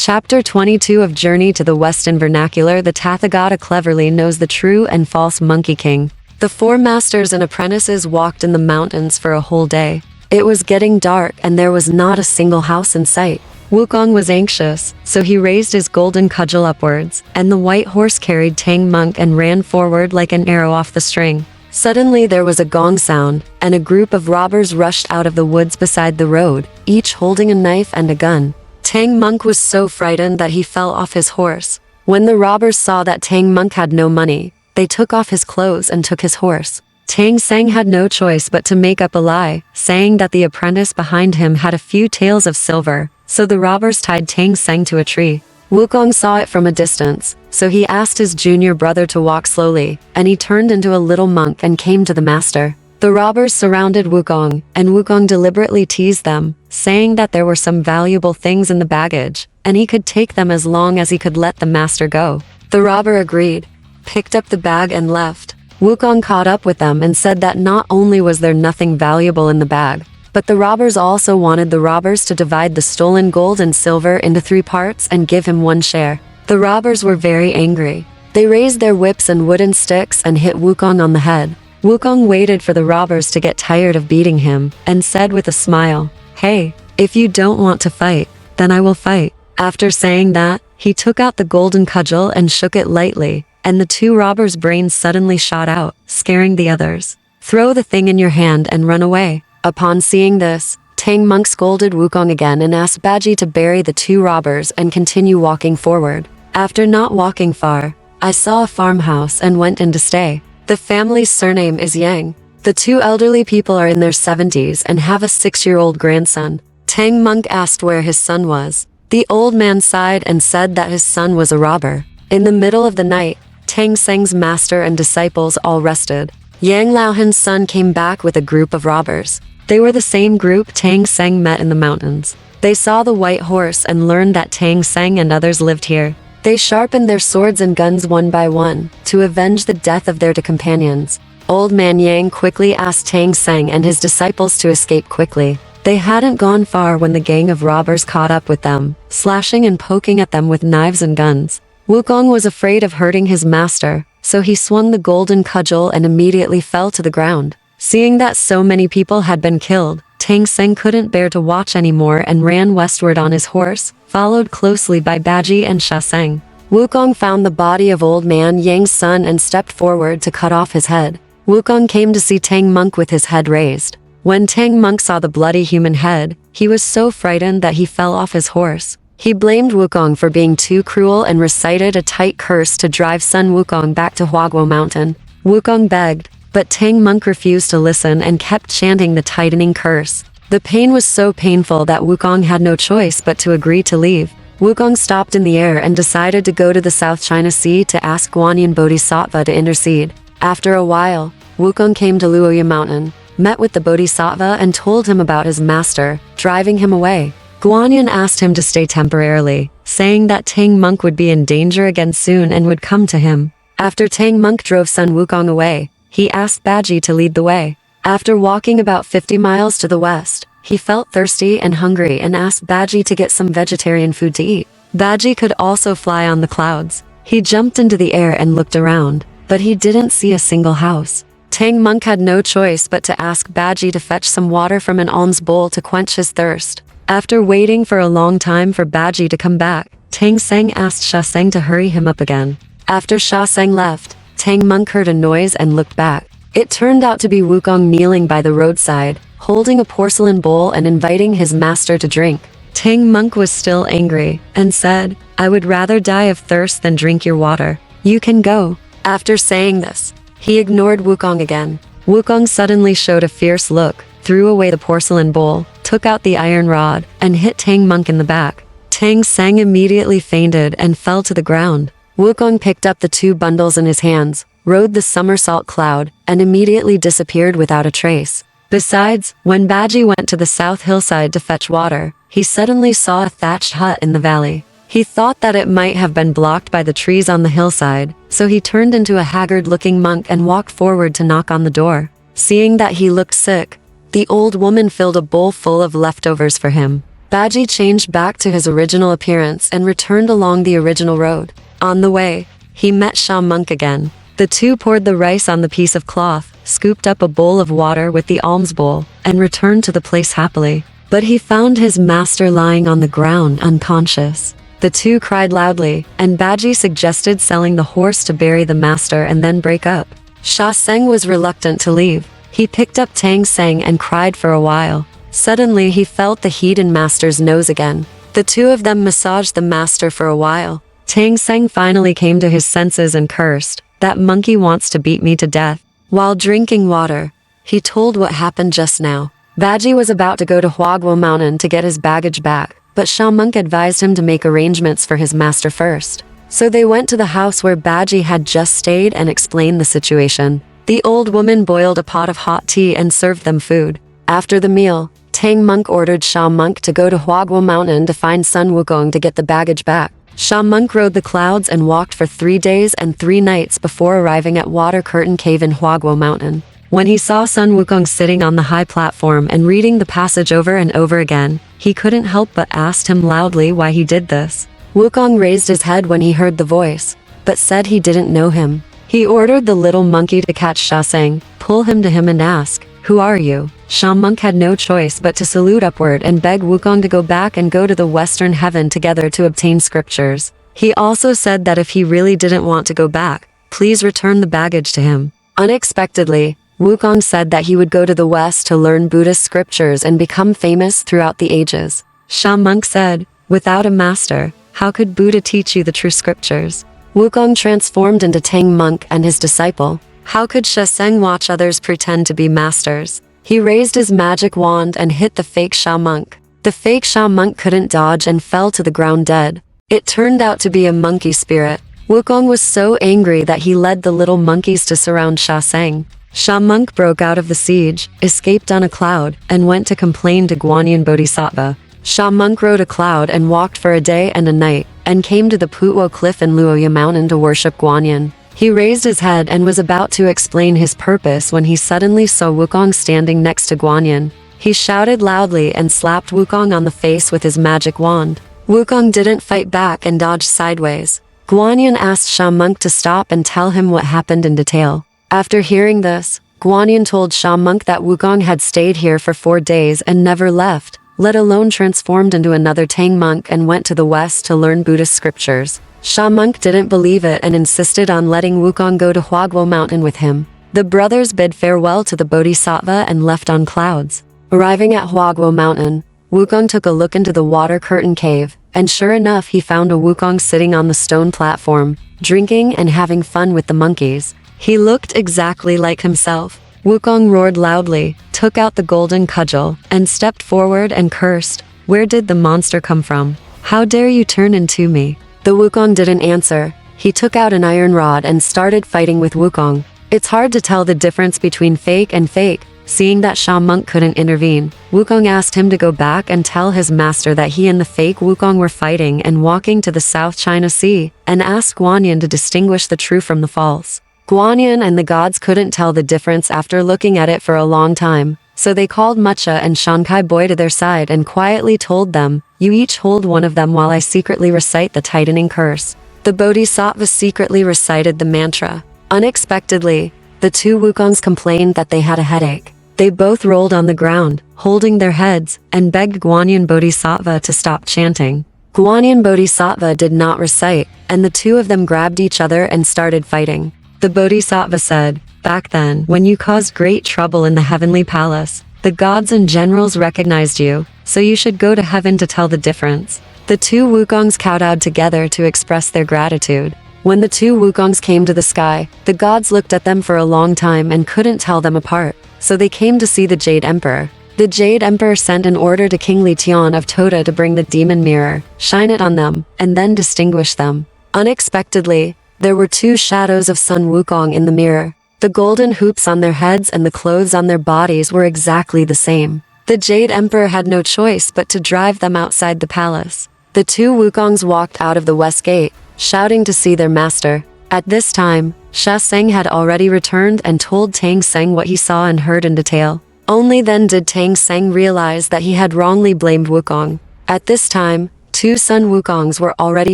Chapter 22 of Journey to the West. In vernacular, the Tathagata cleverly knows the true and false Monkey King. The four masters and apprentices walked in the mountains for a whole day. It was getting dark and there was not a single house in sight. Wukong was anxious, so he raised his golden cudgel upwards, and the white horse carried Tang Monk and ran forward like an arrow off the string. Suddenly there was a gong sound, and a group of robbers rushed out of the woods beside the road, each holding a knife and a gun. Tang Monk was so frightened that he fell off his horse. When the robbers saw that Tang Monk had no money, they took off his clothes and took his horse. Tang Seng had no choice but to make up a lie, saying that the apprentice behind him had a few taels of silver, so the robbers tied Tang Seng to a tree. Wukong saw it from a distance, so he asked his junior brother to walk slowly, and he turned into a little monk and came to the master. The robbers surrounded Wukong, and Wukong deliberately teased them, saying that there were some valuable things in the baggage, and he could take them as long as he could let the master go. The robber agreed, picked up the bag and left. Wukong caught up with them and said that not only was there nothing valuable in the bag, but the robbers also wanted the robbers to divide the stolen gold and silver into 3 parts and give him 1 share. The robbers were very angry. They raised their whips and wooden sticks and hit Wukong on the head. Wukong waited for the robbers to get tired of beating him, and said with a smile, "Hey, if you don't want to fight, then I will fight." After saying that, he took out the golden cudgel and shook it lightly, and the 2 robbers' brains suddenly shot out, scaring the others. "Throw the thing in your hand and run away." Upon seeing this, Tang Monk scolded Wukong again and asked Bajie to bury the 2 robbers and continue walking forward. After not walking far, I saw a farmhouse and went in to stay. The family's surname is Yang. The 2 elderly people are in their 70s and have a 6-year-old grandson. Tang Monk asked where his son was. The old man sighed and said that his son was a robber. In the middle of the night, Tang Seng's master and disciples all rested. Yang Laohan's son came back with a group of robbers. They were the same group Tang Seng met in the mountains. They saw the white horse and learned that Tang Seng and others lived here. They sharpened their swords and guns one by one, to avenge the death of their 2 companions. Old man Yang quickly asked Tang Seng and his disciples to escape quickly. They hadn't gone far when the gang of robbers caught up with them, slashing and poking at them with knives and guns. Wukong was afraid of hurting his master, so he swung the golden cudgel and immediately fell to the ground. Seeing that so many people had been killed, Tang Seng couldn't bear to watch anymore and ran westward on his horse, followed closely by Bajie and Sha Seng. Wukong found the body of old man Yang's son and stepped forward to cut off his head. Wukong came to see Tang Monk with his head raised. When Tang Monk saw the bloody human head, he was so frightened that he fell off his horse. He blamed Wukong for being too cruel and recited a tight curse to drive Sun Wukong back to Huaguo Mountain. Wukong begged, but Tang Monk refused to listen and kept chanting the tightening curse. The pain was so painful that Wukong had no choice but to agree to leave. Wukong stopped in the air and decided to go to the South China Sea to ask Guanyin Bodhisattva to intercede. After a while, Wukong came to Luoya Mountain, met with the Bodhisattva and told him about his master, driving him away. Guanyin asked him to stay temporarily, saying that Tang Monk would be in danger again soon and would come to him. After Tang Monk drove Sun Wukong away, he asked Bajie to lead the way. After walking about 50 miles to the west, he felt thirsty and hungry and asked Bajie to get some vegetarian food to eat. Bajie could also fly on the clouds. He jumped into the air and looked around, but he didn't see a single house. Tang Monk had no choice but to ask Bajie to fetch some water from an alms bowl to quench his thirst. After waiting for a long time for Bajie to come back, Tang Seng asked Sha Seng to hurry him up again. After Sha Seng left, Tang Monk heard a noise and looked back. It turned out to be Wukong kneeling by the roadside, holding a porcelain bowl and inviting his master to drink. Tang Monk was still angry, and said, "I would rather die of thirst than drink your water. You can go." After saying this, he ignored Wukong again. Wukong suddenly showed a fierce look, threw away the porcelain bowl, took out the iron rod, and hit Tang Monk in the back. Tang Seng immediately fainted and fell to the ground. Wukong picked up the 2 bundles in his hands, rode the somersault cloud, and immediately disappeared without a trace. Besides, when Bajie went to the south hillside to fetch water, he suddenly saw a thatched hut in the valley. He thought that it might have been blocked by the trees on the hillside, so he turned into a haggard-looking monk and walked forward to knock on the door. Seeing that he looked sick, the old woman filled a bowl full of leftovers for him. Bajie changed back to his original appearance and returned along the original road. On the way, he met Sha Monk again. The two poured the rice on the piece of cloth, scooped up a bowl of water with the alms bowl, and returned to the place happily. But he found his master lying on the ground unconscious. The two cried loudly, and Bajie suggested selling the horse to bury the master and then break up. Sha Seng was reluctant to leave. He picked up Tang Seng and cried for a while. Suddenly he felt the heat in master's nose again. The two of them massaged the master for a while. Tang Seng finally came to his senses and cursed, "That monkey wants to beat me to death." While drinking water, he told what happened just now. Bajie was about to go to Huaguo Mountain to get his baggage back, but Sha Monk advised him to make arrangements for his master first. So they went to the house where Bajie had just stayed and explained the situation. The old woman boiled a pot of hot tea and served them food. After the meal, Tang Monk ordered Sha Monk to go to Huaguo Mountain to find Sun Wukong to get the baggage back. Sha Monk rode the clouds and walked for 3 days and 3 nights before arriving at Water Curtain Cave in Huaguo Mountain. When he saw Sun Wukong sitting on the high platform and reading the passage over and over again, he couldn't help but asked him loudly why he did this. Wukong raised his head when he heard the voice, but said he didn't know him. He ordered the little monkey to catch Sha Seng, pull him to him and ask, "Who are you?" Sha Monk had no choice but to salute upward and beg Wukong to go back and go to the Western Heaven together to obtain scriptures. He also said that if he really didn't want to go back, please return the baggage to him. Unexpectedly, Wukong said that he would go to the West to learn Buddhist scriptures and become famous throughout the ages. Sha Monk said, "Without a master, how could Buddha teach you the true scriptures?" Wukong transformed into Tang Monk and his disciple. How could Sha Seng watch others pretend to be masters? He raised his magic wand and hit the fake Sha Monk. The fake Sha Monk couldn't dodge and fell to the ground dead. It turned out to be a monkey spirit. Wukong was so angry that he led the little monkeys to surround Sha Seng. Sha Monk broke out of the siege, escaped on a cloud, and went to complain to Guanyin Bodhisattva. Sha Monk rode a cloud and walked for a day and a night, and came to the Putuo Cliff in Luoya Mountain to worship Guanyin. He raised his head and was about to explain his purpose when he suddenly saw Wukong standing next to Guanyin. He shouted loudly and slapped Wukong on the face with his magic wand. Wukong didn't fight back and dodged sideways. Guanyin asked Sha Monk to stop and tell him what happened in detail. After hearing this, Guanyin told Sha Monk that Wukong had stayed here for 4 days and never left, let alone transformed into another Tang Monk and went to the West to learn Buddhist scriptures. Sha Monk didn't believe it and insisted on letting Wukong go to Huaguo Mountain with him. The brothers bid farewell to the Bodhisattva and left on clouds. Arriving at Huaguo Mountain, Wukong took a look into the water curtain cave, and sure enough he found a Wukong sitting on the stone platform, drinking and having fun with the monkeys. He looked exactly like himself. Wukong roared loudly, took out the golden cudgel, and stepped forward and cursed, "Where did the monster come from? How dare you turn into me?" The Wukong didn't answer. He took out an iron rod and started fighting with Wukong. It's hard to tell the difference between fake and fake. Seeing that Sha Monk couldn't intervene, Wukong asked him to go back and tell his master that he and the fake Wukong were fighting and walking to the South China Sea, and asked Guanyin to distinguish the true from the false. Guanyin and the gods couldn't tell the difference after looking at it for a long time, so they called Mucha and Shankai Boy to their side and quietly told them, "You each hold one of them while I secretly recite the tightening curse." The Bodhisattva secretly recited the mantra. Unexpectedly, the two Wukongs complained that they had a headache. They both rolled on the ground, holding their heads, and begged Guanyin Bodhisattva to stop chanting. Guanyin Bodhisattva did not recite, and the two of them grabbed each other and started fighting. The Bodhisattva said, "Back then, when you caused great trouble in the heavenly palace, the gods and generals recognized you, so you should go to heaven to tell the difference." The two Wukongs kowtowed together to express their gratitude. When the two Wukongs came to the sky, the gods looked at them for a long time and couldn't tell them apart, so they came to see the Jade Emperor. The Jade Emperor sent an order to King Li Tian of Tota to bring the demon mirror, shine it on them, and then distinguish them. Unexpectedly, there were two shadows of Sun Wukong in the mirror. The golden hoops on their heads and the clothes on their bodies were exactly the same. The Jade Emperor had no choice but to drive them outside the palace. The two Wukongs walked out of the west gate, shouting to see their master. At this time, Sha Seng had already returned and told Tang Seng what he saw and heard in detail. Only then did Tang Seng realize that he had wrongly blamed Wukong. At this time, two Sun Wukongs were already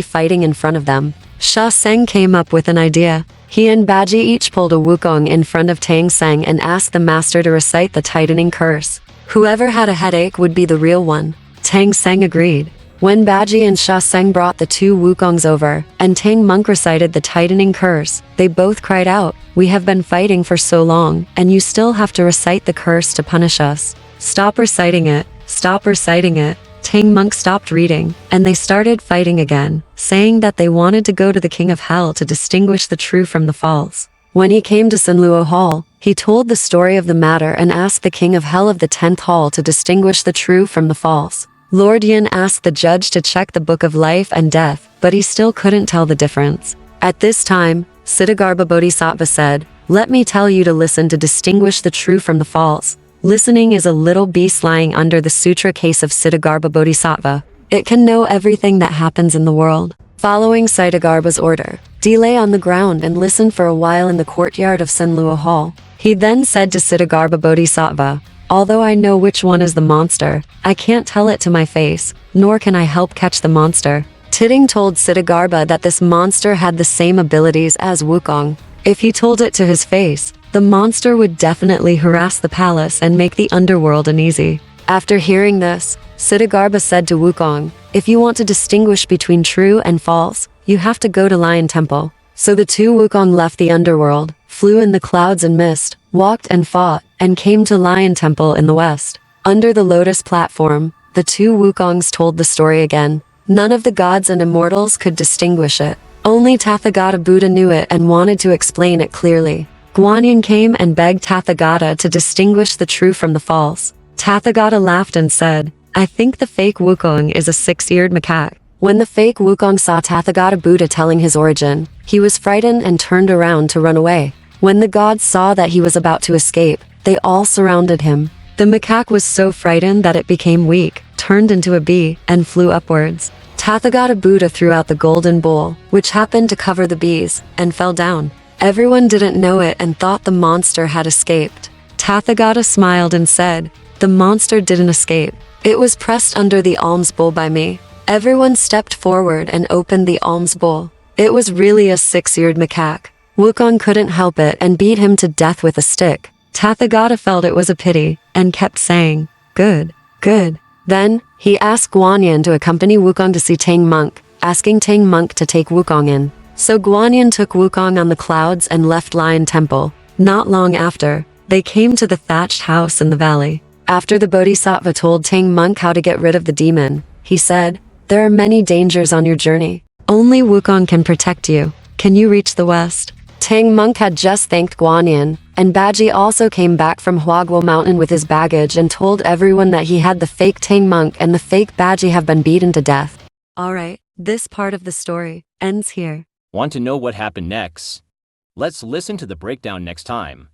fighting in front of them. Sha Seng came up with an idea. He and Bajie each pulled a Wukong in front of Tang Seng and asked the master to recite the tightening curse. Whoever had a headache would be the real one. Tang Seng agreed. When Bajie and Sha Seng brought the two Wukongs over, and Tang Monk recited the tightening curse, they both cried out, "We have been fighting for so long, and you still have to recite the curse to punish us. Stop reciting it, stop reciting it." Tang Monk stopped reading, and they started fighting again, saying that they wanted to go to the King of Hell to distinguish the true from the false. When he came to Sun Luo Hall, he told the story of the matter and asked the King of Hell of the 10th Hall to distinguish the true from the false. Lord Yin asked the judge to check the Book of Life and Death, but he still couldn't tell the difference. At this time, Siddhagarbha Bodhisattva said, "Let me tell you to listen to distinguish the true from the false." Listening is a little beast lying under the sutra case of Siddhagarbha Bodhisattva. It can know everything that happens in the world. Following Siddhagarbha's order, Di lay on the ground and listened for a while in the courtyard of Sun Luo Hall. He then said to Siddhagarbha Bodhisattva, "Although I know which one is the monster, I can't tell it to my face, nor can I help catch the monster." Titting told Siddhagarbha that this monster had the same abilities as Wukong. If he told it to his face, the monster would definitely harass the palace and make the underworld uneasy. After hearing this, Siddhagarbha said to Wukong, "If you want to distinguish between true and false, you have to go to Lion Temple." So the two Wukong left the underworld, flew in the clouds and mist, walked and fought, and came to Lion Temple in the west. Under the lotus platform, the two Wukongs told the story again. None of the gods and immortals could distinguish it. Only Tathagata Buddha knew it and wanted to explain it clearly. Guanyin came and begged Tathagata to distinguish the true from the false. Tathagata laughed and said, "I think the fake Wukong is a six-eared macaque." When the fake Wukong saw Tathagata Buddha telling his origin, he was frightened and turned around to run away. When the gods saw that he was about to escape, they all surrounded him. The macaque was so frightened that it became weak, turned into a bee, and flew upwards. Tathagata Buddha threw out the golden bowl, which happened to cover the bees, and fell down. Everyone didn't know it and thought the monster had escaped. Tathagata smiled and said, "The monster didn't escape. It was pressed under the alms bowl by me." Everyone stepped forward and opened the alms bowl. It was really a six-eared macaque. Wukong couldn't help it and beat him to death with a stick. Tathagata felt it was a pity, and kept saying, "Good, good." Then, he asked Guanyin to accompany Wukong to see Tang Monk, asking Tang Monk to take Wukong in. So Guanyin took Wukong on the clouds and left Lion Temple. Not long after, they came to the thatched house in the valley. After the Bodhisattva told Tang Monk how to get rid of the demon, he said, "There are many dangers on your journey. Only Wukong can protect you. Can you reach the west?" Tang Monk had just thanked Guanyin, and Bajie also came back from Huaguo Mountain with his baggage and told everyone that he had the fake Tang Monk and the fake Bajie have been beaten to death. Alright, this part of the story ends here. Want to know what happened next? Let's listen to the breakdown next time.